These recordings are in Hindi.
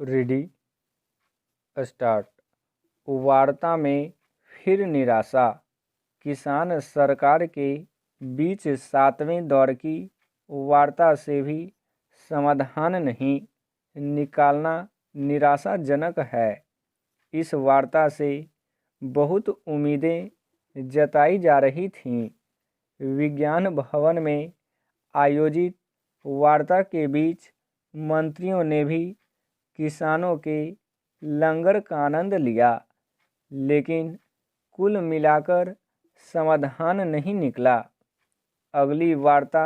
Ready start. वार्ता में फिर निराशा। किसान सरकार के बीच 7वें दौर की वार्ता से भी समाधान नहीं निकालना निराशाजनक है। इस वार्ता से बहुत उम्मीदें जताई जा रही थीं। विज्ञान भवन में आयोजित वार्ता के बीच मंत्रियों ने भी किसानों के लंगर का आनंद लिया, लेकिन कुल मिलाकर समाधान नहीं निकला। अगली वार्ता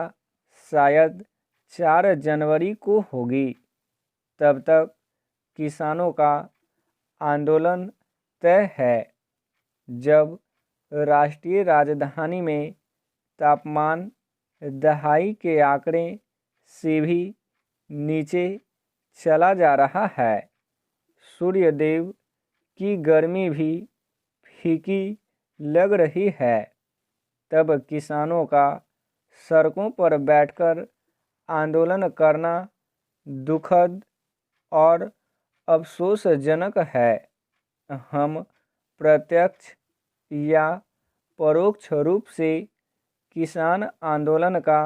शायद 4 जनवरी को होगी। तब तक किसानों का आंदोलन तय है। जब राष्ट्रीय राजधानी में तापमान दहाई के आंकड़े से भी नीचे चला जा रहा है, सूर्यदेव की गर्मी भी फीकी लग रही है, तब किसानों का सड़कों पर बैठकर आंदोलन करना दुखद और अफसोसजनक है। हम प्रत्यक्ष या परोक्ष रूप से किसान आंदोलन का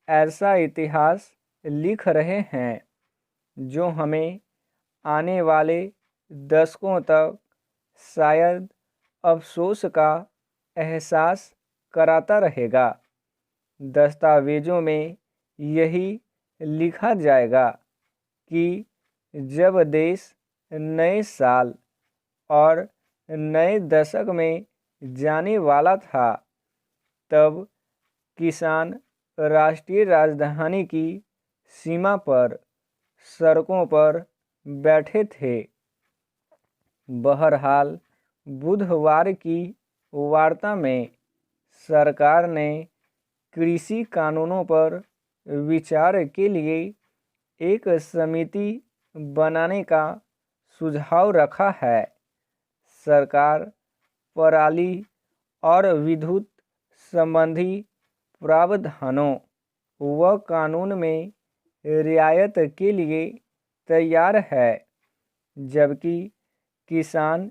ऐसा इतिहास लिख रहे हैं जो हमें आने वाले दशकों तक शायद अफसोस का एहसास कराता रहेगा। दस्तावेज़ों में यही लिखा जाएगा कि जब देश नए साल और नए दशक में जाने वाला था, तब किसान राष्ट्रीय राजधानी की सीमा पर सड़कों पर बैठे थे। बहरहाल बुधवार की वार्ता में सरकार ने कृषि कानूनों पर विचार के लिए एक समिति बनाने का सुझाव रखा है। सरकार पराली और विद्युत संबंधी प्रावधानों व कानून में रियायत के लिए तैयार है, जबकि किसान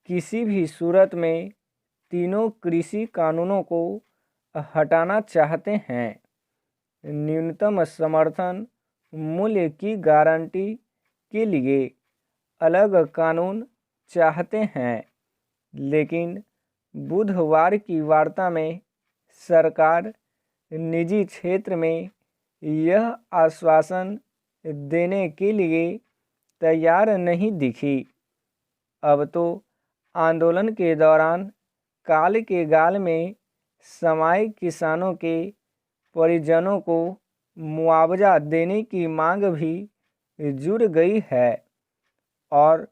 किसी भी सूरत में तीनों कृषि कानूनों को हटाना चाहते हैं। न्यूनतम समर्थन मूल्य की गारंटी के लिए अलग कानून चाहते हैं, लेकिन बुधवार की वार्ता में सरकार निजी क्षेत्र में यह आश्वासन देने के लिए तैयार नहीं दिखी। अब तो आंदोलन के दौरान काल के गाल में समाये किसानों के परिजनों को मुआवजा देने की मांग भी जुड़ गई है और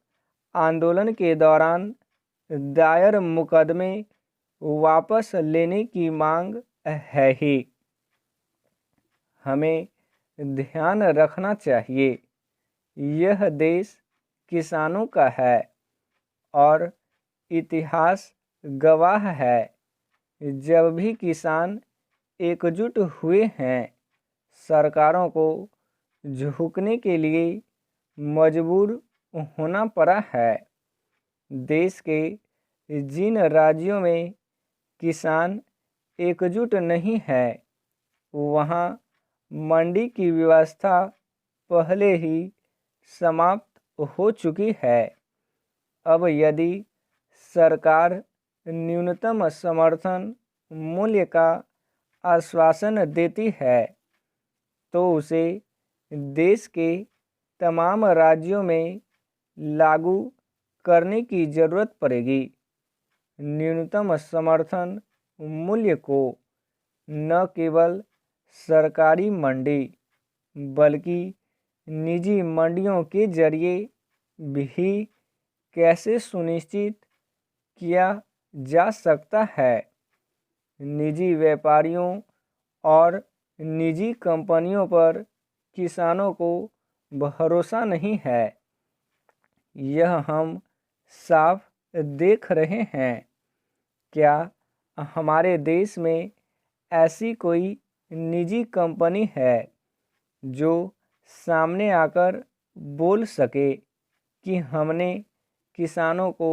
आंदोलन के दौरान दायर मुकदमे वापस लेने की मांग है ही। हमें ध्यान रखना चाहिए, यह देश किसानों का है और इतिहास गवाह है। जब भी किसान एकजुट हुए हैं, सरकारों को झुकने के लिए मजबूर होना पड़ा है। देश के जिन राज्यों में किसान एकजुट नहीं है, वहाँ मंडी की व्यवस्था पहले ही समाप्त हो चुकी है। अब यदि सरकार न्यूनतम समर्थन मूल्य का आश्वासन देती है, तो उसे देश के तमाम राज्यों में लागू करने की ज़रूरत पड़ेगी। न्यूनतम समर्थन मूल्य को न केवल सरकारी मंडी बल्कि निजी मंडियों के जरिए भी कैसे सुनिश्चित किया जा सकता है। निजी व्यापारियों और निजी कंपनियों पर किसानों को भरोसा नहीं है, यह हम साफ देख रहे हैं। क्या हमारे देश में ऐसी कोई निजी कंपनी है जो सामने आकर बोल सके कि हमने किसानों को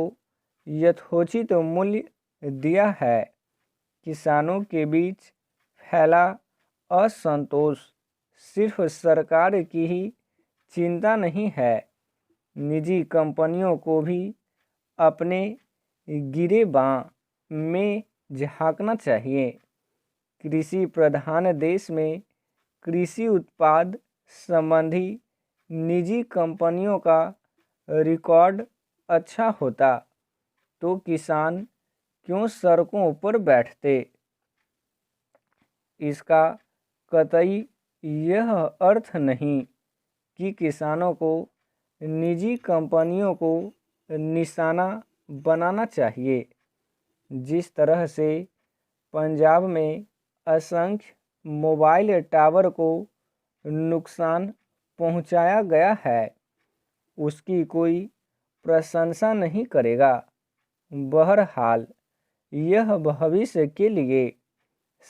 यथोचित मूल्य दिया है। किसानों के बीच फैला असंतोष सिर्फ सरकार की ही चिंता नहीं है, निजी कंपनियों को भी अपने गिरेबान में झांकना चाहिए। कृषि प्रधान देश में कृषि उत्पाद संबंधी निजी कंपनियों का रिकॉर्ड अच्छा होता तो किसान क्यों सड़कों पर बैठते। इसका कतई यह अर्थ नहीं कि किसानों को निजी कंपनियों को निशाना बनाना चाहिए। जिस तरह से पंजाब में असंख्य मोबाइल टावर को नुकसान पहुंचाया गया है, उसकी कोई प्रशंसा नहीं करेगा। बहरहाल यह भविष्य के लिए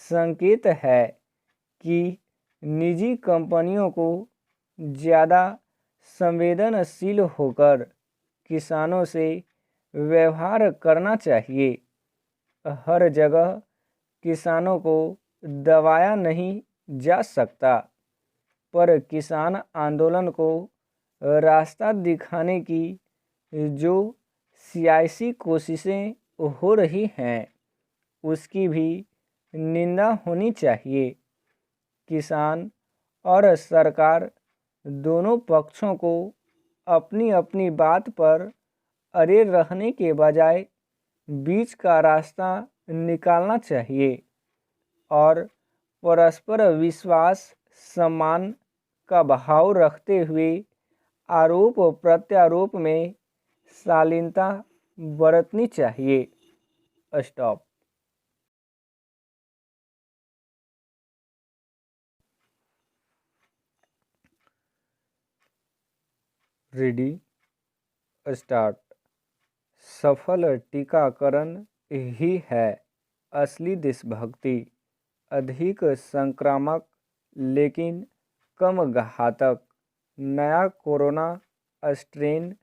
संकेत है कि निजी कंपनियों को ज़्यादा संवेदनशील होकर किसानों से व्यवहार करना चाहिए। हर जगह किसानों को दबाया नहीं जा सकता, पर किसान आंदोलन को रास्ता दिखाने की जो सियासी कोशिशें हो रही हैं, उसकी भी निंदा होनी चाहिए। किसान और सरकार दोनों पक्षों को अपनी अपनी बात पर अड़े रहने के बजाय बीच का रास्ता निकालना चाहिए और परस्पर विश्वास सम्मान का भाव रखते हुए आरोप प्रत्यारोप में शालीनता बरतनी चाहिए। स्टॉप। Ready start. सफल टीकाकरण ही है असली देशभक्ति। अधिक संक्रामक लेकिन कम घातक नया कोरोना स्ट्रेन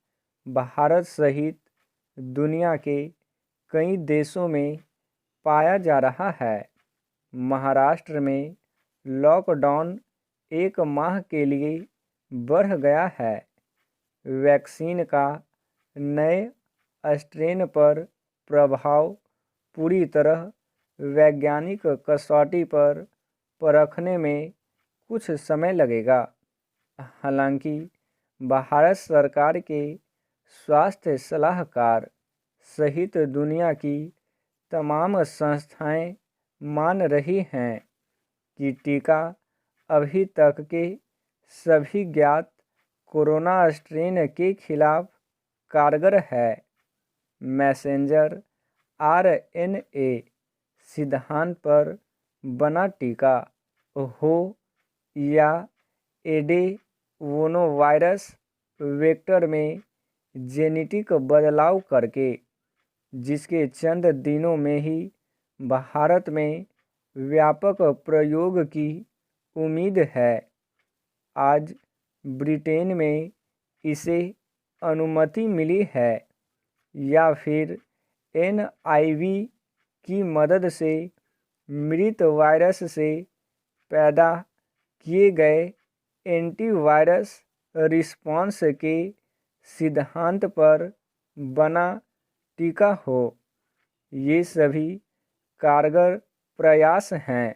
भारत सहित दुनिया के कई देशों में पाया जा रहा है। महाराष्ट्र में लॉकडाउन 1 माह के लिए बढ़ गया है। वैक्सीन का नए स्ट्रेन पर प्रभाव पूरी तरह वैज्ञानिक कसौटी पर परखने में कुछ समय लगेगा। हालांकि भारत सरकार के स्वास्थ्य सलाहकार सहित दुनिया की तमाम संस्थाएं मान रही हैं कि टीका अभी तक के सभी ज्ञात कोरोना स्ट्रेन के खिलाफ कारगर है। मैसेंजर आरएनए सिद्धांत पर बना टीका हो या एडेनोवायरस वेक्टर में जेनेटिक बदलाव करके, जिसके चंद दिनों में ही भारत में व्यापक प्रयोग की उम्मीद है। आज ब्रिटेन में इसे अनुमति मिली है या फिर एनआईवी की मदद से मृत वायरस से पैदा किए गए एंटीवायरस रिस्पॉन्स के सिद्धांत पर बना टीका हो। ये सभी कारगर प्रयास हैं।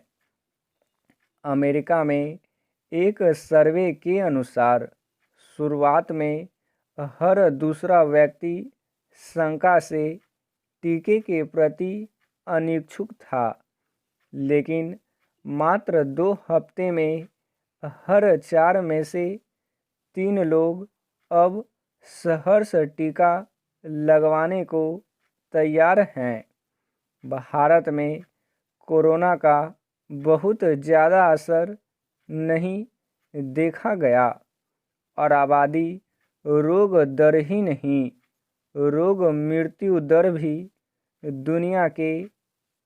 अमेरिका में एक सर्वे के अनुसार शुरुआत में हर दूसरा व्यक्ति शंका से टीके के प्रति अनिच्छुक था, लेकिन मात्र 2 हफ्ते में हर 4 में से 3 लोग अब सहर्ष टीका लगवाने को तैयार हैं। भारत में कोरोना का बहुत ज़्यादा असर नहीं देखा गया और आबादी रोग दर ही नहीं, रोग मृत्यु दर भी दुनिया के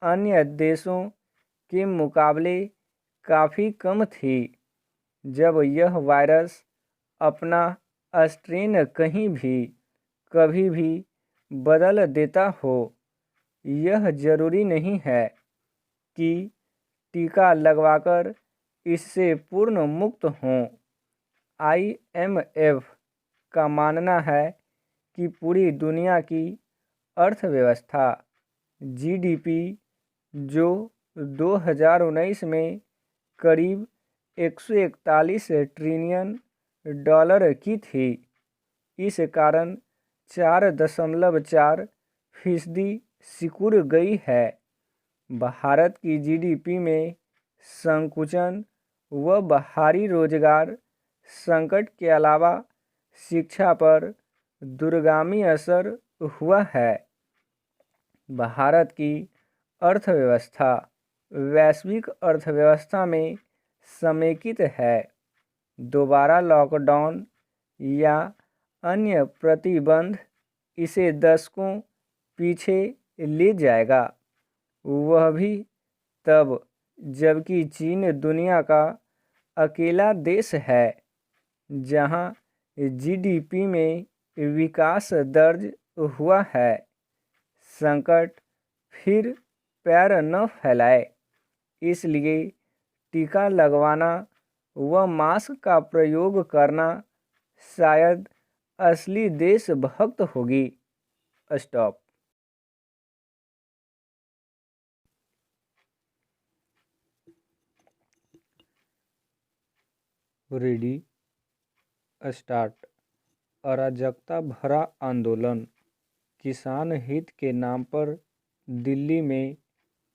अन्य देशों के मुकाबले काफ़ी कम थी। जब यह वायरस अपना स्ट्रेन कहीं भी कभी भी बदल देता हो। यह जरूरी नहीं है कि टीका लगवाकर इससे पूर्ण मुक्त हों। IMF का मानना है कि पूरी दुनिया की अर्थव्यवस्था GDP जो 2019 में करीब 141 ट्रिलियन डॉलर की थी, इस कारण 4.4% सिकुड़ गई है। भारत की GDP में संकुचन व बाहरी रोजगार संकट के अलावा शिक्षा पर दूरगामी असर हुआ है। भारत की अर्थव्यवस्था वैश्विक अर्थव्यवस्था में समेकित है। दोबारा लॉकडाउन या अन्य प्रतिबंध इसे दशकों पीछे ले जाएगा, वह भी तब जबकि चीन दुनिया का अकेला देश है जहां GDP में विकास दर्ज हुआ है। संकट फिर पैर न फैलाए, इसलिए टीका लगवाना व मास्क का प्रयोग करना शायद असली देशभक्त होगी। स्टॉप। Ready start. अराजकता भरा आंदोलन। किसान हित के नाम पर दिल्ली में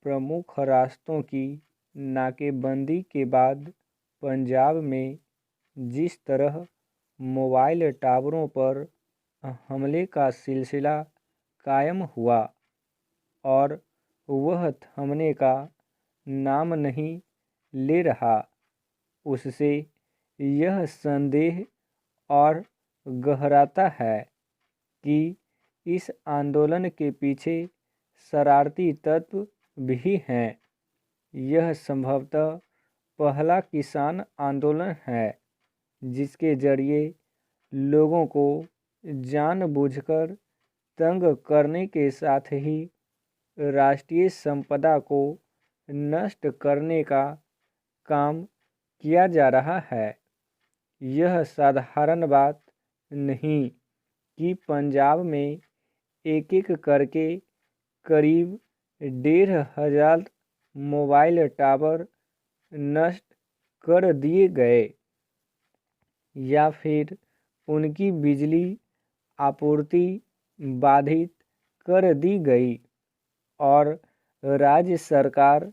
प्रमुख रास्तों की नाकेबंदी के बाद पंजाब में जिस तरह मोबाइल टावरों पर हमले का सिलसिला कायम हुआ और वह थमने का नाम नहीं ले रहा, उससे यह संदेह और गहराता है कि इस आंदोलन के पीछे शरारती तत्व भी हैं। यह संभवतः पहला किसान आंदोलन है जिसके जरिए लोगों को जानबूझकर तंग करने के साथ ही राष्ट्रीय संपदा को नष्ट करने का काम किया जा रहा है। यह साधारण बात नहीं कि पंजाब में एक एक करके करीब 1,500 मोबाइल टावर नष्ट कर दिए गए या फिर उनकी बिजली आपूर्ति बाधित कर दी गई और राज्य सरकार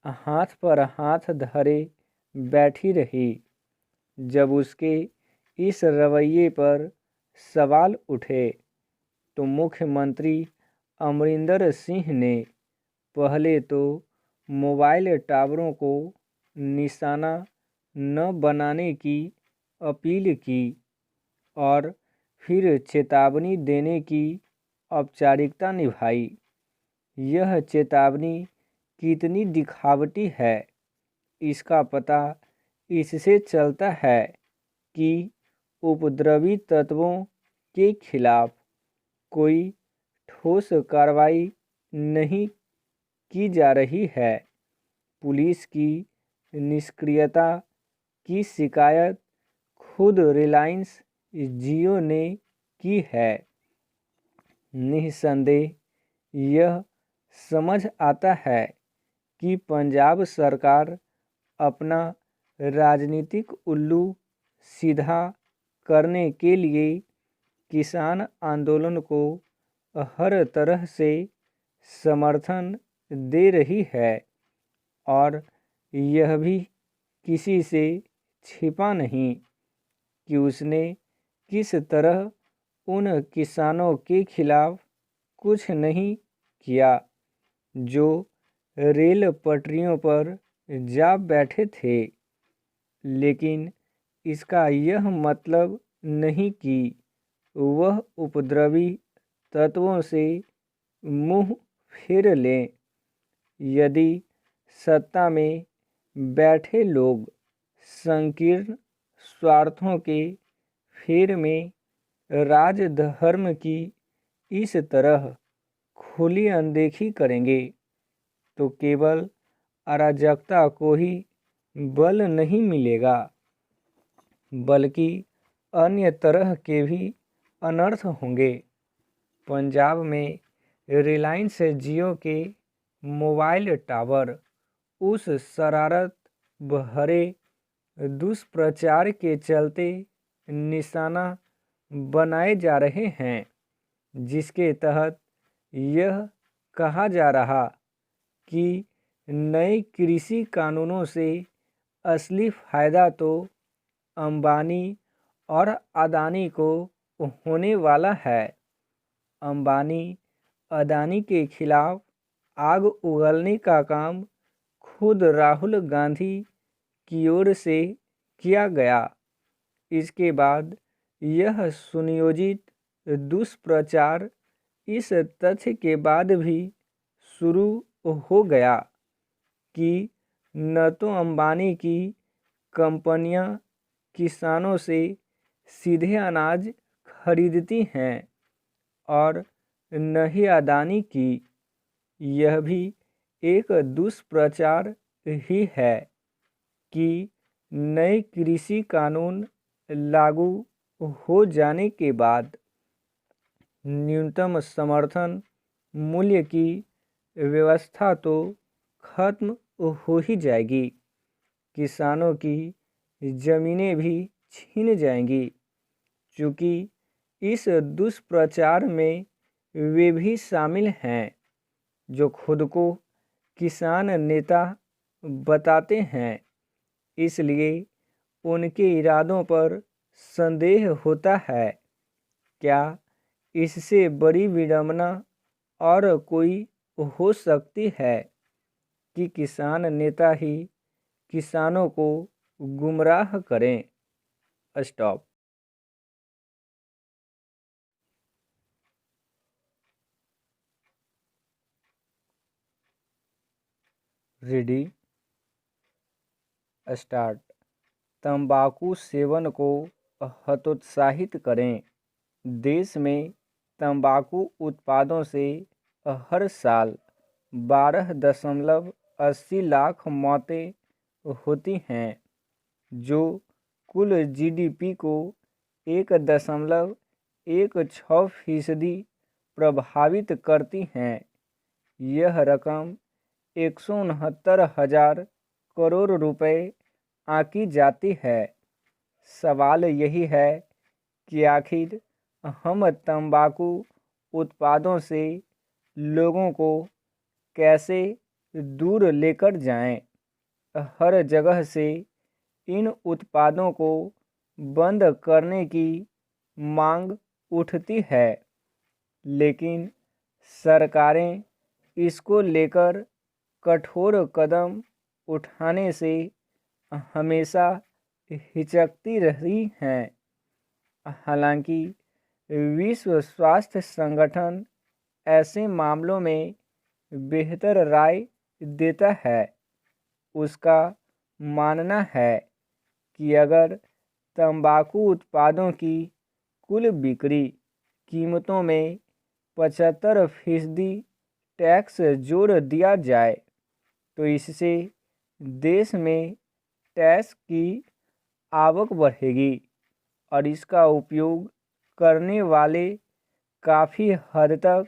हाथ पर हाथ धरे बैठी रही। जब उसके इस रवैये पर सवाल उठे तो मुख्यमंत्री अमरिंदर सिंह ने पहले तो मोबाइल टावरों को निशाना न बनाने की अपील की और फिर चेतावनी देने की औपचारिकता निभाई। यह चेतावनी कितनी दिखावटी है, इसका पता इससे चलता है कि उपद्रवी तत्वों के खिलाफ कोई ठोस कार्रवाई नहीं की जा रही है। पुलिस की निष्क्रियता की शिकायत खुद रिलायंस जियो ने की है। निस्संदेह यह समझ आता है कि पंजाब सरकार अपना राजनीतिक उल्लू सीधा करने के लिए किसान आंदोलन को हर तरह से समर्थन दे रही है और यह भी किसी से छिपा नहीं कि उसने किस तरह उन किसानों के खिलाफ कुछ नहीं किया जो रेल पटरियों पर जा बैठे थे, लेकिन इसका यह मतलब नहीं कि वह उपद्रवी तत्वों से मुंह फेर लें। यदि सत्ता में बैठे लोग संकीर्ण स्वार्थों के फेर में राजधर्म की इस तरह खुली अनदेखी करेंगे तो केवल अराजकता को ही बल नहीं मिलेगा, बल्कि अन्य तरह के भी अनर्थ होंगे। पंजाब में रिलायंस जियो के मोबाइल टावर उस शरारत भरे दुष्प्रचार के चलते निशाना बनाए जा रहे हैं, जिसके तहत यह कहा जा रहा कि नए कृषि कानूनों से असली फ़ायदा तो अंबानी और अदानी को होने वाला है। अंबानी अदानी के खिलाफ आग उगलने का काम खुद राहुल गांधी की ओर से किया गया। इसके बाद यह सुनियोजित दुष्प्रचार इस तथ्य के बाद भी शुरू हो गया कि न तो अंबानी की कंपनियां किसानों से सीधे अनाज खरीदती हैं और न ही अदानी की। यह भी एक दुष्प्रचार ही है कि नए कृषि कानून लागू हो जाने के बाद न्यूनतम समर्थन मूल्य की व्यवस्था तो खत्म हो ही जाएगी, किसानों की ज़मीनें भी छीन जाएंगी। चूँकि इस दुष्प्रचार में वे भी शामिल हैं जो खुद को किसान नेता बताते हैं, इसलिए उनके इरादों पर संदेह होता है। क्या इससे बड़ी विडंबना और कोई हो सकती है कि किसान नेता ही किसानों को गुमराह करें। स्टॉप। Ready start. तंबाकू सेवन को हतोत्साहित करें। देश में तंबाकू उत्पादों से हर साल 12.80 लाख मौतें होती हैं, जो कुल जीडीपी को 1.16% प्रभावित करती हैं। यह रकम 169,000 करोड़ रुपए आंकी जाती है। सवाल यही है कि आखिर हम तंबाकू उत्पादों से लोगों को कैसे दूर लेकर जाएं। हर जगह से इन उत्पादों को बंद करने की मांग उठती है, लेकिन सरकारें इसको लेकर कठोर कदम उठाने से हमेशा हिचकती रही हैं। हालांकि विश्व स्वास्थ्य संगठन ऐसे मामलों में बेहतर राय देता है। उसका मानना है कि अगर तंबाकू उत्पादों की कुल बिक्री कीमतों में 75% टैक्स जोड़ दिया जाए तो इससे देश में टैक्स की आवक बढ़ेगी और इसका उपयोग करने वाले काफ़ी हद तक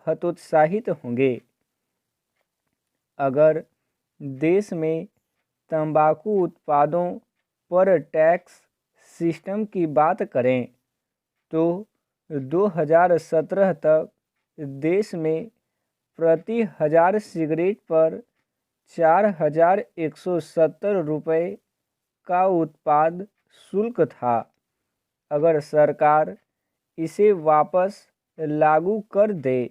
हतोत्साहित होंगे। अगर देश में तंबाकू उत्पादों पर टैक्स सिस्टम की बात करें तो 2017 तक देश में प्रति 1000 सिगरेट पर 4,170 रुपये का उत्पाद शुल्क था। अगर सरकार इसे वापस लागू कर दे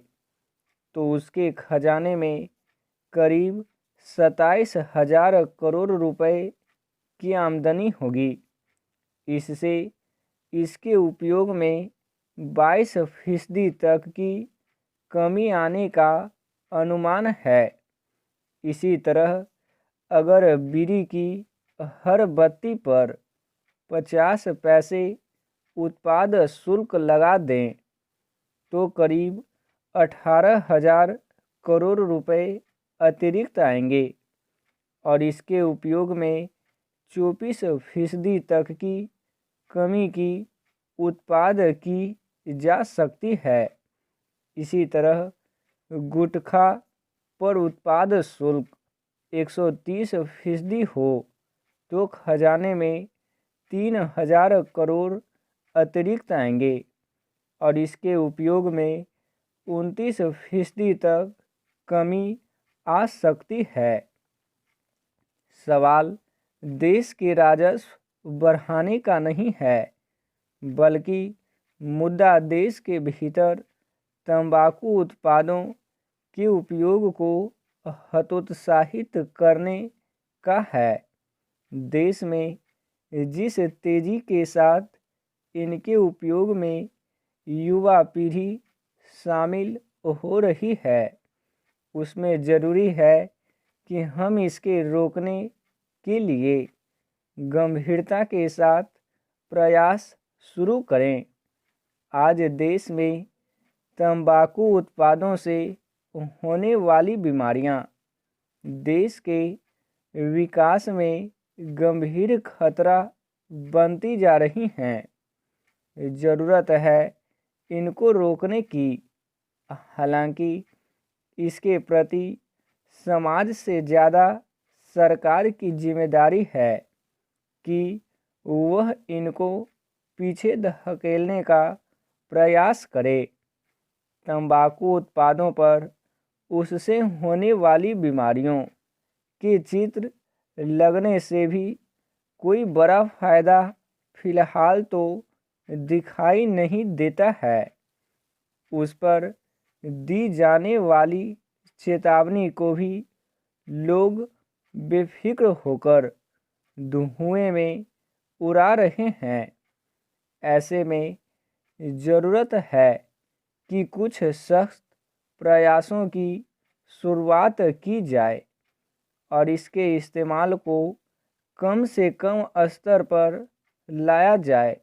तो उसके खजाने में करीब 27,000 करोड़ रुपए की आमदनी होगी। इससे इसके उपयोग में 22% तक की कमी आने का अनुमान है। इसी तरह अगर बीड़ी की हर बत्ती पर 50 पैसे उत्पाद शुल्क लगा दें तो करीब 18,000 करोड़ रुपए अतिरिक्त आएंगे और इसके उपयोग में 24% तक की कमी की उत्पाद की जा सकती है। इसी तरह गुटखा पर उत्पाद शुल्क 130% हो तो खजाने में 3,000 करोड़ अतिरिक्त आएंगे और इसके उपयोग में 29% तक कमी आ सकती है। सवाल देश के राजस्व बढ़ाने का नहीं है, बल्कि मुद्दा देश के भीतर तंबाकू उत्पादों के उपयोग को हतोत्साहित करने का है। देश में जिस तेजी के साथ इनके उपयोग में युवा पीढ़ी शामिल हो रही है, उसमें ज़रूरी है कि हम इसके रोकने के लिए गंभीरता के साथ प्रयास शुरू करें। आज देश में तंबाकू उत्पादों से होने वाली बीमारियां देश के विकास में गंभीर खतरा बनती जा रही हैं। ज़रूरत है इनको रोकने की। हालांकि इसके प्रति समाज से ज़्यादा सरकार की जिम्मेदारी है कि वह इनको पीछे धकेलने का प्रयास करे। तंबाकू उत्पादों पर उससे होने वाली बीमारियों के चित्र लगने से भी कोई बड़ा फायदा फिलहाल तो दिखाई नहीं देता है। उस पर दी जाने वाली चेतावनी को भी लोग बेफिक्र होकर धुएं में उड़ा रहे हैं। ऐसे में ज़रूरत है कि कुछ सख्त प्रयासों की शुरुआत की जाए और इसके इस्तेमाल को कम से कम स्तर पर लाया जाए।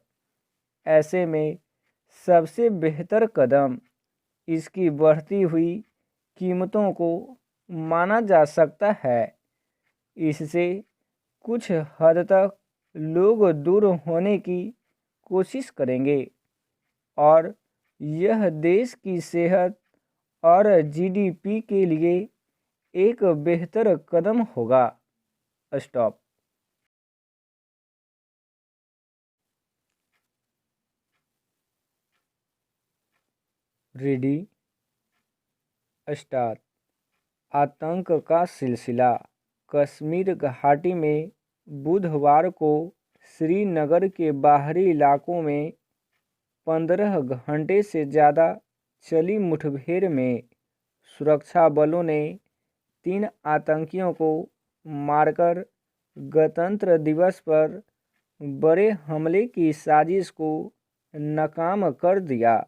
ऐसे में सबसे बेहतर कदम इसकी बढ़ती हुई कीमतों को माना जा सकता है। इससे कुछ हद तक लोग दूर होने की कोशिश करेंगे और यह देश की सेहत और जीडीपी के लिए एक बेहतर कदम होगा। स्टॉप। Ready start. आतंक का सिलसिला। कश्मीर घाटी में बुधवार को श्रीनगर के बाहरी इलाकों में 15 घंटे से ज़्यादा चली मुठभेड़ में सुरक्षा बलों ने 3 आतंकियों को मारकर गणतंत्र दिवस पर बड़े हमले की साजिश को नाकाम कर दिया।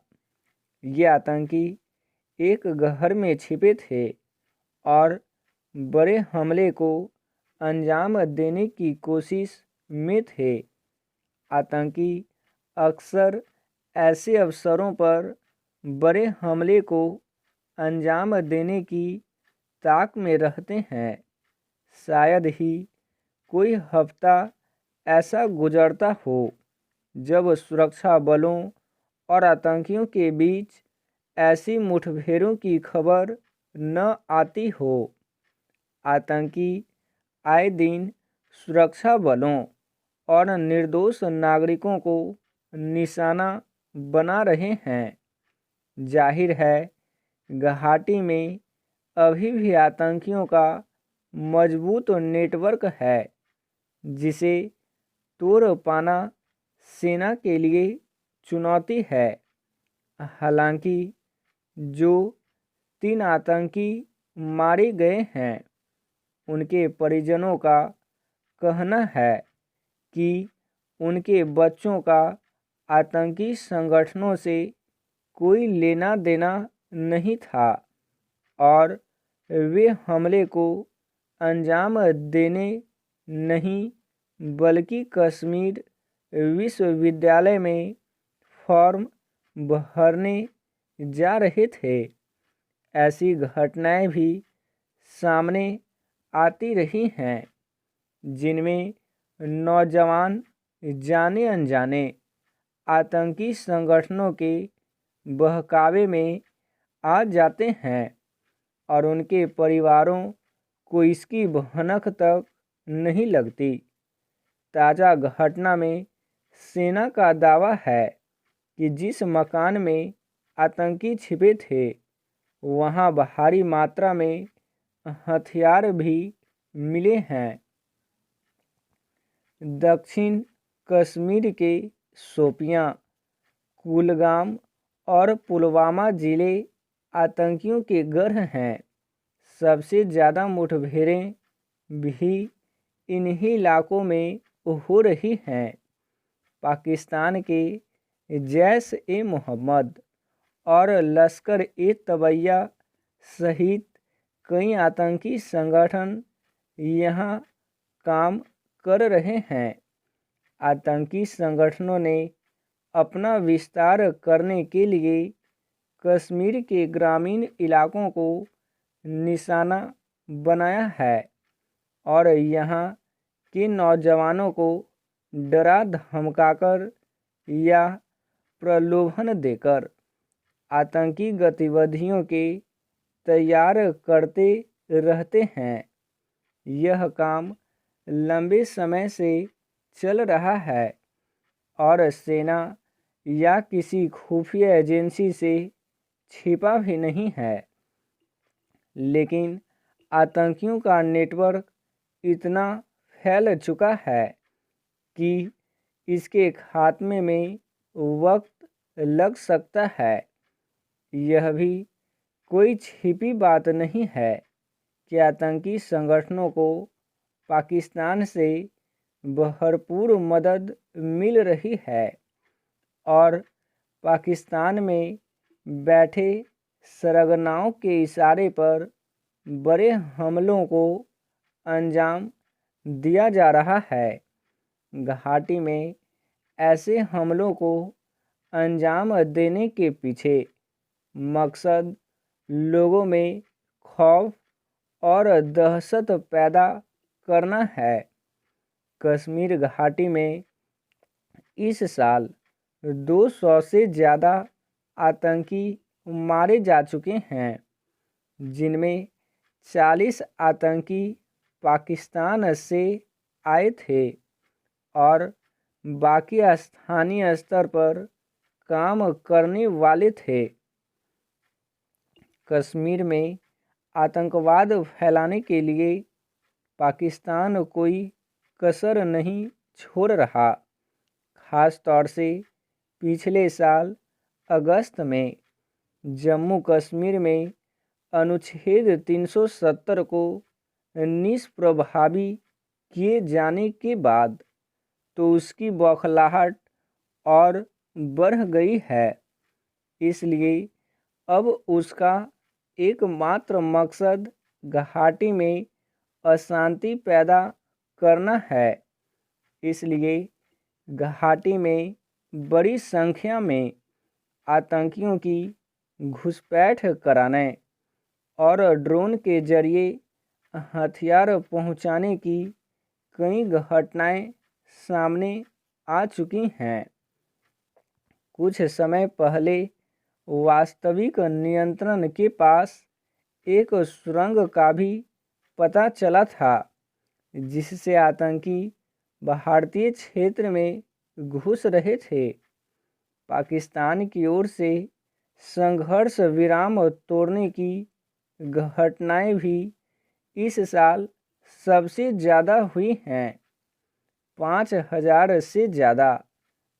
ये आतंकी एक घर में छिपे थे और बड़े हमले को अंजाम देने की कोशिश में थे। आतंकी अक्सर ऐसे अवसरों पर बड़े हमले को अंजाम देने की ताक में रहते हैं। शायद ही कोई हफ्ता ऐसा गुजरता हो जब सुरक्षा बलों और आतंकियों के बीच ऐसी मुठभेड़ों की खबर न आती हो। आतंकी आए दिन सुरक्षा बलों और निर्दोष नागरिकों को निशाना बना रहे हैं। जाहिर है घाटी में अभी भी आतंकियों का मजबूत नेटवर्क है जिसे तोड़ पाना सेना के लिए चुनौती है। हालांकि जो 3 आतंकी मारे गए हैं उनके परिजनों का कहना है कि उनके बच्चों का आतंकी संगठनों से कोई लेना देना नहीं था और वे हमले को अंजाम देने नहीं बल्कि कश्मीर विश्वविद्यालय में फॉर्म भरने जा रहे थे। ऐसी घटनाएं भी सामने आती रही हैं जिनमें नौजवान जाने अनजाने आतंकी संगठनों के बहकावे में आ जाते हैं और उनके परिवारों को इसकी भनक तक नहीं लगती। ताज़ा घटना में सेना का दावा है कि जिस मकान में आतंकी छिपे थे वहां भारी मात्रा में हथियार भी मिले हैं। दक्षिण कश्मीर के शोपियां, कुलगाम और पुलवामा जिले आतंकियों के गढ़ हैं। सबसे ज़्यादा मुठभेड़ें भी इन्हीं इलाकों में हो रही हैं। पाकिस्तान के जैश-ए-मोहम्मद और लश्कर-ए-तैयबा सहित कई आतंकी संगठन यहाँ काम कर रहे हैं। आतंकी संगठनों ने अपना विस्तार करने के लिए कश्मीर के ग्रामीण इलाकों को निशाना बनाया है और यहाँ के नौजवानों को डरा धमकाकर या प्रलोभन देकर आतंकी गतिविधियों के तैयार करते रहते हैं। यह काम लंबे समय से चल रहा है और सेना या किसी खुफिया एजेंसी से छिपा भी नहीं है, लेकिन आतंकियों का नेटवर्क इतना फैल चुका है कि इसके खात्मे में वक्त लग सकता है। यह भी कोई छिपी बात नहीं है कि आतंकी संगठनों को पाकिस्तान से भरपूर मदद मिल रही है और पाकिस्तान में बैठे सरगनाओं के इशारे पर बड़े हमलों को अंजाम दिया जा रहा है। घाटी में ऐसे हमलों को अंजाम देने के पीछे मकसद लोगों में खौफ और दहशत पैदा करना है। कश्मीर घाटी में इस साल 200 से ज़्यादा आतंकी मारे जा चुके हैं, जिनमें 40 आतंकी पाकिस्तान से आए थे और बाकी स्थानीय स्तर पर काम करने वाले थे। कश्मीर में आतंकवाद फैलाने के लिए पाकिस्तान कोई कसर नहीं छोड़ रहा। ख़ास तौर से पिछले साल अगस्त में जम्मू कश्मीर में अनुच्छेद 370 को निष्प्रभावी किए जाने के बाद तो उसकी बौखलाहट और बढ़ गई है। इसलिए अब उसका एकमात्र मकसद घाटी में अशांति पैदा करना है। इसलिए घाटी में बड़ी संख्या में आतंकियों की घुसपैठ कराने और ड्रोन के जरिए हथियार पहुंचाने की कई घटनाएं सामने आ चुकी हैं। कुछ समय पहले वास्तविक नियंत्रण के पास एक सुरंग का भी पता चला था, जिससे आतंकी भारतीय क्षेत्र में घुस रहे थे। पाकिस्तान की ओर से संघर्ष विराम तोड़ने की घटनाएं भी इस साल सबसे ज़्यादा हुई हैं। 5000 से ज़्यादा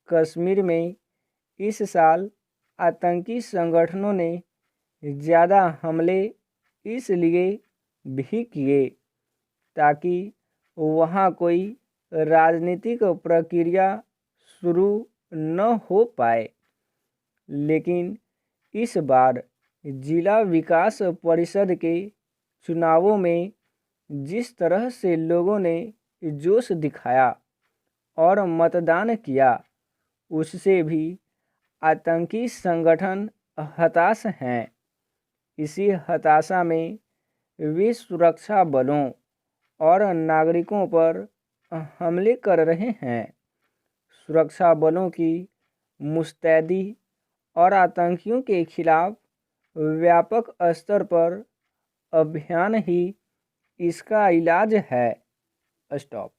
कश्मीर में इस साल आतंकी संगठनों ने ज़्यादा हमले इसलिए भी किए ताकि वहाँ कोई राजनीतिक प्रक्रिया शुरू न हो पाए। लेकिन इस बार जिला विकास परिषद के चुनावों में जिस तरह से लोगों ने जोश दिखाया और मतदान किया, उससे भी आतंकी संगठन हताश हैं। इसी हताशा में वे सुरक्षा बलों और नागरिकों पर हमले कर रहे हैं। सुरक्षा बलों की मुस्तैदी और आतंकियों के खिलाफ व्यापक स्तर पर अभियान ही इसका इलाज है। स्टॉप।